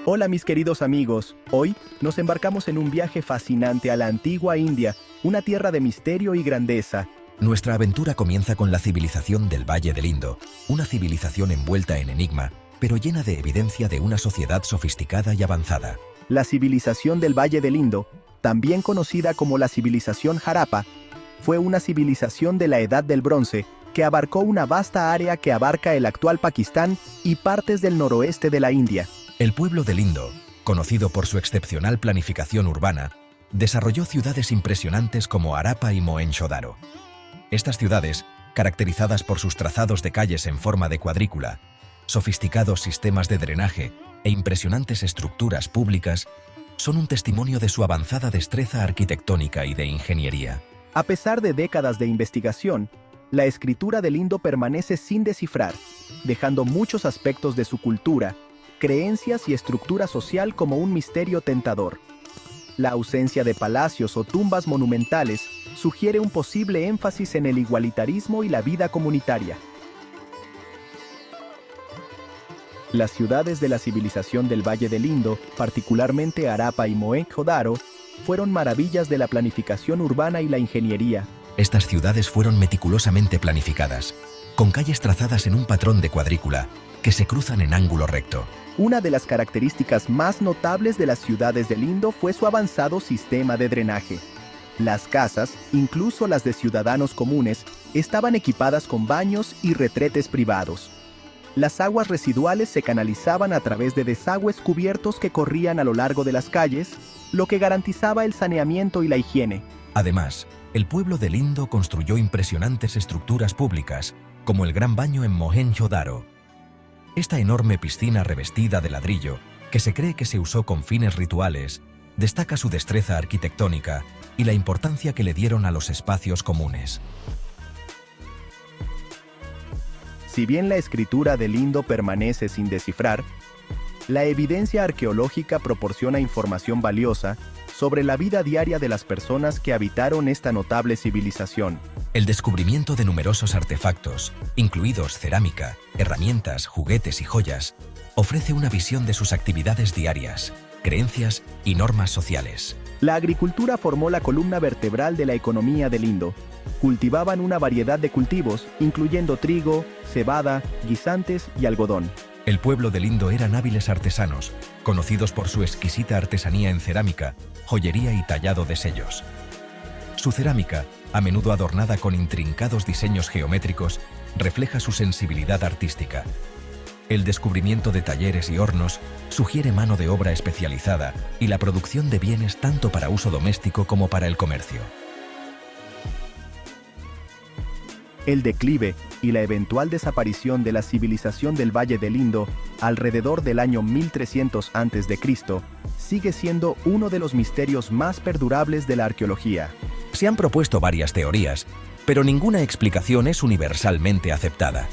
Hola mis queridos amigos, hoy nos embarcamos en un viaje fascinante a la antigua India, una tierra de misterio y grandeza. Nuestra aventura comienza con la civilización del Valle del Indo, una civilización envuelta en enigma, pero llena de evidencia de una sociedad sofisticada y avanzada. La civilización del Valle del Indo, también conocida como la civilización Harappa, fue una civilización de la Edad del Bronce que abarcó una vasta área que abarca el actual Pakistán y partes del noroeste de la India. El pueblo del Indo, conocido por su excepcional planificación urbana, desarrolló ciudades impresionantes como Harappa y Mohenjo-Daro. Estas ciudades, caracterizadas por sus trazados de calles en forma de cuadrícula, sofisticados sistemas de drenaje e impresionantes estructuras públicas, son un testimonio de su avanzada destreza arquitectónica y de ingeniería. A pesar de décadas de investigación, la escritura del Indo permanece sin descifrar, dejando muchos aspectos de su cultura, creencias y estructura social como un misterio tentador. La ausencia de palacios o tumbas monumentales sugiere un posible énfasis en el igualitarismo y la vida comunitaria. Las ciudades de la civilización del Valle del Indo, particularmente Harappa y Mohenjo-Daro, fueron maravillas de la planificación urbana y la ingeniería. Estas ciudades fueron meticulosamente planificadas, con calles trazadas en un patrón de cuadrícula, que se cruzan en ángulo recto. Una de las características más notables de las ciudades del Indo fue su avanzado sistema de drenaje. Las casas, incluso las de ciudadanos comunes, estaban equipadas con baños y retretes privados. Las aguas residuales se canalizaban a través de desagües cubiertos que corrían a lo largo de las calles, lo que garantizaba el saneamiento y la higiene. Además, el pueblo del Indo construyó impresionantes estructuras públicas, como el Gran Baño en Mohenjo-Daro. Esta enorme piscina revestida de ladrillo, que se cree que se usó con fines rituales, destaca su destreza arquitectónica y la importancia que le dieron a los espacios comunes. Si bien la escritura del Indo permanece sin descifrar, la evidencia arqueológica proporciona información valiosa sobre la vida diaria de las personas que habitaron esta notable civilización. El descubrimiento de numerosos artefactos, incluidos cerámica, herramientas, juguetes y joyas, ofrece una visión de sus actividades diarias, creencias y normas sociales. La agricultura formó la columna vertebral de la economía del Indo. Cultivaban una variedad de cultivos, incluyendo trigo, cebada, guisantes y algodón. El pueblo del Indo eran hábiles artesanos, conocidos por su exquisita artesanía en cerámica, joyería y tallado de sellos. Su cerámica, a menudo adornada con intrincados diseños geométricos, refleja su sensibilidad artística. El descubrimiento de talleres y hornos sugiere mano de obra especializada y la producción de bienes tanto para uso doméstico como para el comercio. El declive y la eventual desaparición de la civilización del Valle del Indo alrededor del año 1300 a.C. sigue siendo uno de los misterios más perdurables de la arqueología. Se han propuesto varias teorías, pero ninguna explicación es universalmente aceptada.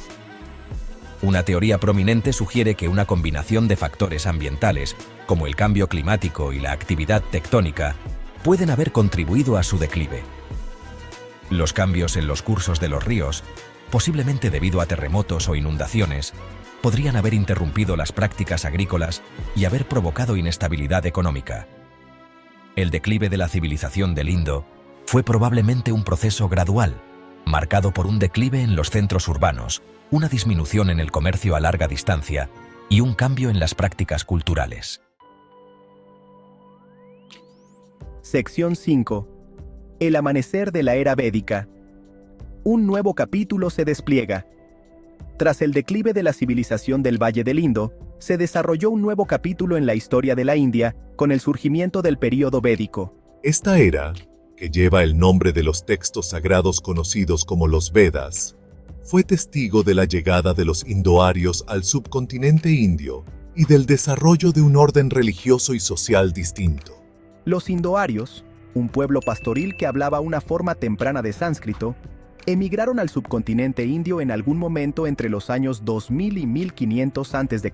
Una teoría prominente sugiere que una combinación de factores ambientales, como el cambio climático y la actividad tectónica, pueden haber contribuido a su declive. Los cambios en los cursos de los ríos, posiblemente debido a terremotos o inundaciones, podrían haber interrumpido las prácticas agrícolas y haber provocado inestabilidad económica. El declive de la civilización del Indo fue probablemente un proceso gradual, marcado por un declive en los centros urbanos, una disminución en el comercio a larga distancia y un cambio en las prácticas culturales. Sección 5. El amanecer de la era védica. Un nuevo capítulo se despliega. Tras el declive de la civilización del Valle del Indo, se desarrolló un nuevo capítulo en la historia de la India con el surgimiento del período védico. Esta era, que lleva el nombre de los textos sagrados conocidos como los Vedas, fue testigo de la llegada de los indoarios al subcontinente indio y del desarrollo de un orden religioso y social distinto. Los indoarios, un pueblo pastoril que hablaba una forma temprana de sánscrito, emigraron al subcontinente indio en algún momento entre los años 2000 y 1500 a.C.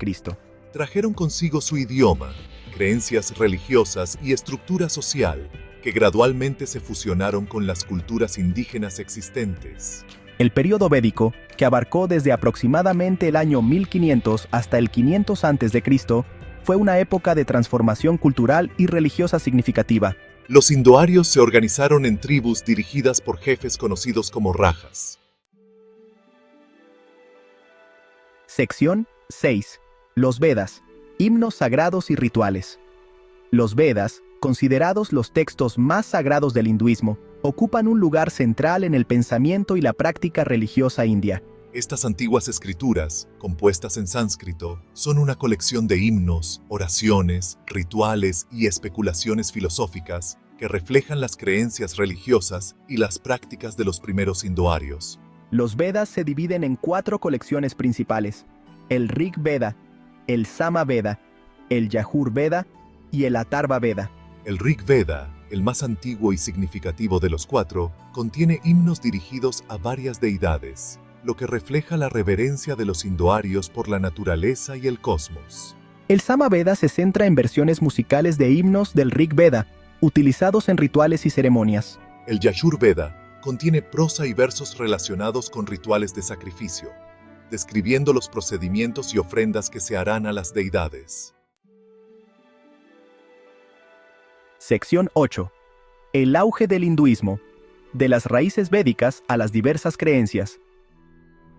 Trajeron consigo su idioma, creencias religiosas y estructura social, que gradualmente se fusionaron con las culturas indígenas existentes. El período védico, que abarcó desde aproximadamente el año 1500 hasta el 500 a.C., Fue una época de transformación cultural y religiosa significativa. Los indoarios se organizaron en tribus dirigidas por jefes conocidos como rajas. Sección 6. Los Vedas. Himnos sagrados y rituales. Los Vedas, considerados los textos más sagrados del hinduismo, ocupan un lugar central en el pensamiento y la práctica religiosa india. Estas antiguas escrituras, compuestas en sánscrito, son una colección de himnos, oraciones, rituales y especulaciones filosóficas que reflejan las creencias religiosas y las prácticas de los primeros indoarios. Los Vedas se dividen en 4 colecciones principales: el Rig Veda, el Sama Veda, el Yajur Veda y el Atharva Veda. El Rig Veda, el más antiguo y significativo de los 4, contiene himnos dirigidos a varias deidades, lo que refleja la reverencia de los indoarios por la naturaleza y el cosmos. El Sama Veda se centra en versiones musicales de himnos del Rig Veda, utilizados en rituales y ceremonias. El Yajur Veda contiene prosa y versos relacionados con rituales de sacrificio, describiendo los procedimientos y ofrendas que se harán a las deidades. Sección 8. El auge del hinduismo. De las raíces védicas a las diversas creencias.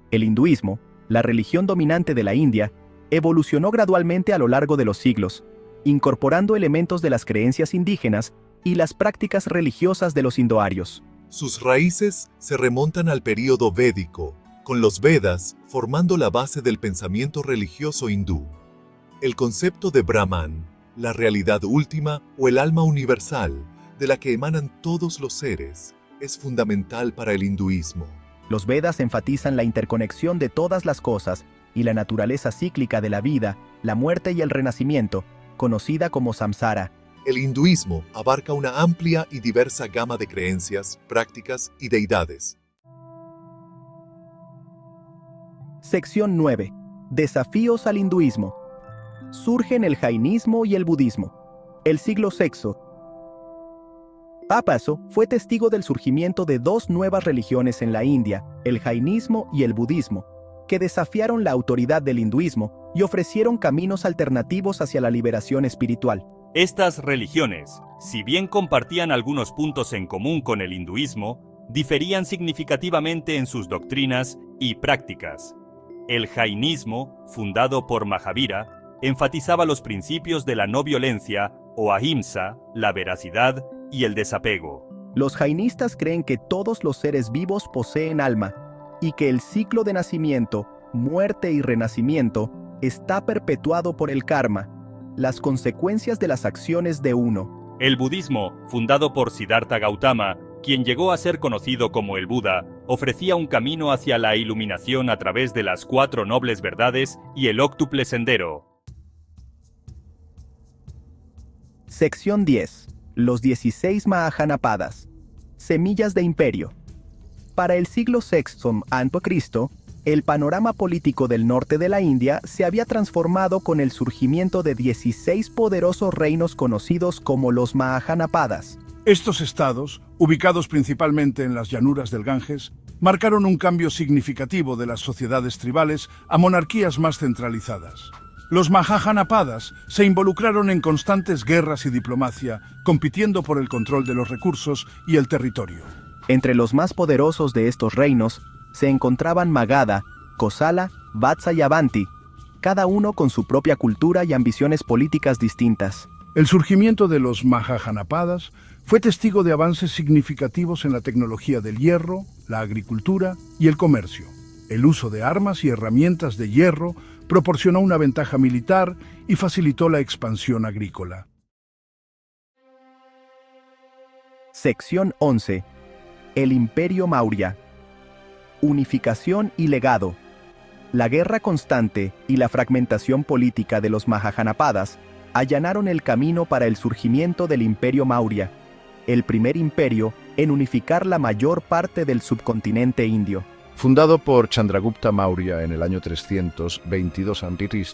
El hinduismo, la religión dominante de la India, evolucionó gradualmente a lo largo de los siglos, incorporando elementos de las creencias indígenas y las prácticas religiosas de los indoarios. Sus raíces se remontan al período védico, con los Vedas formando la base del pensamiento religioso hindú. El concepto de Brahman, la realidad última o el alma universal, de la que emanan todos los seres, es fundamental para el hinduismo. Los Vedas enfatizan la interconexión de todas las cosas y la naturaleza cíclica de la vida, la muerte y el renacimiento, conocida como samsara. El hinduismo abarca una amplia y diversa gama de creencias, prácticas y deidades. Sección 9. Desafíos al hinduismo. Surgen el jainismo y el budismo. El siglo VI. Papaso fue testigo del surgimiento de 2 nuevas religiones en la India, el jainismo y el budismo, que desafiaron la autoridad del hinduismo y ofrecieron caminos alternativos hacia la liberación espiritual. Estas religiones, si bien compartían algunos puntos en común con el hinduismo, diferían significativamente en sus doctrinas y prácticas. El jainismo, fundado por Mahavira, enfatizaba los principios de la no violencia o ahimsa, la veracidad y el desapego. Los jainistas creen que todos los seres vivos poseen alma y que el ciclo de nacimiento, muerte y renacimiento está perpetuado por el karma, las consecuencias de las acciones de uno. El budismo, fundado por Siddhartha Gautama, quien llegó a ser conocido como el Buda, ofrecía un camino hacia la iluminación a través de las 4 nobles verdades y el óctuple sendero. Sección 10. Los 16 Mahajanapadas. Semillas de imperio. Para el siglo VI a.C., el panorama político del norte de la India se había transformado con el surgimiento de 16 poderosos reinos conocidos como los Mahajanapadas. Estos estados, ubicados principalmente en las llanuras del Ganges, marcaron un cambio significativo de las sociedades tribales a monarquías más centralizadas. Los Mahajanapadas se involucraron en constantes guerras y diplomacia, compitiendo por el control de los recursos y el territorio. Entre los más poderosos de estos reinos se encontraban Magadha, Kosala, Vatsa y Avanti, cada uno con su propia cultura y ambiciones políticas distintas. El surgimiento de los Mahajanapadas fue testigo de avances significativos en la tecnología del hierro, la agricultura y el comercio. El uso de armas y herramientas de hierro proporcionó una ventaja militar y facilitó la expansión agrícola. Sección 11. El Imperio Maurya. Unificación y legado. La guerra constante y la fragmentación política de los Mahajanapadas allanaron el camino para el surgimiento del Imperio Maurya, el primer imperio en unificar la mayor parte del subcontinente indio. Fundado por Chandragupta Maurya en el año 322 a.C.,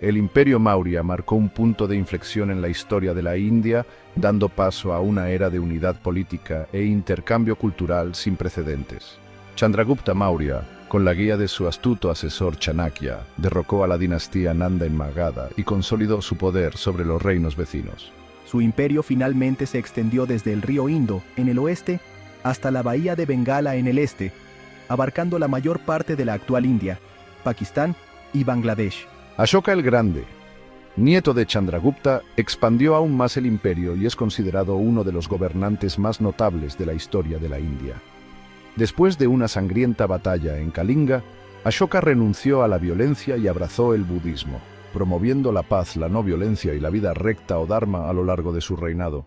el Imperio Maurya marcó un punto de inflexión en la historia de la India, dando paso a una era de unidad política e intercambio cultural sin precedentes. Chandragupta Maurya, con la guía de su astuto asesor Chanakya, derrocó a la dinastía Nanda en Magadha y consolidó su poder sobre los reinos vecinos. Su imperio finalmente se extendió desde el río Indo, en el oeste, hasta la bahía de Bengala en el este, abarcando la mayor parte de la actual India, Pakistán y Bangladesh. Ashoka el Grande, nieto de Chandragupta, expandió aún más el imperio y es considerado uno de los gobernantes más notables de la historia de la India. Después de una sangrienta batalla en Kalinga, Ashoka renunció a la violencia y abrazó el budismo, promoviendo la paz, la no violencia y la vida recta o dharma a lo largo de su reinado.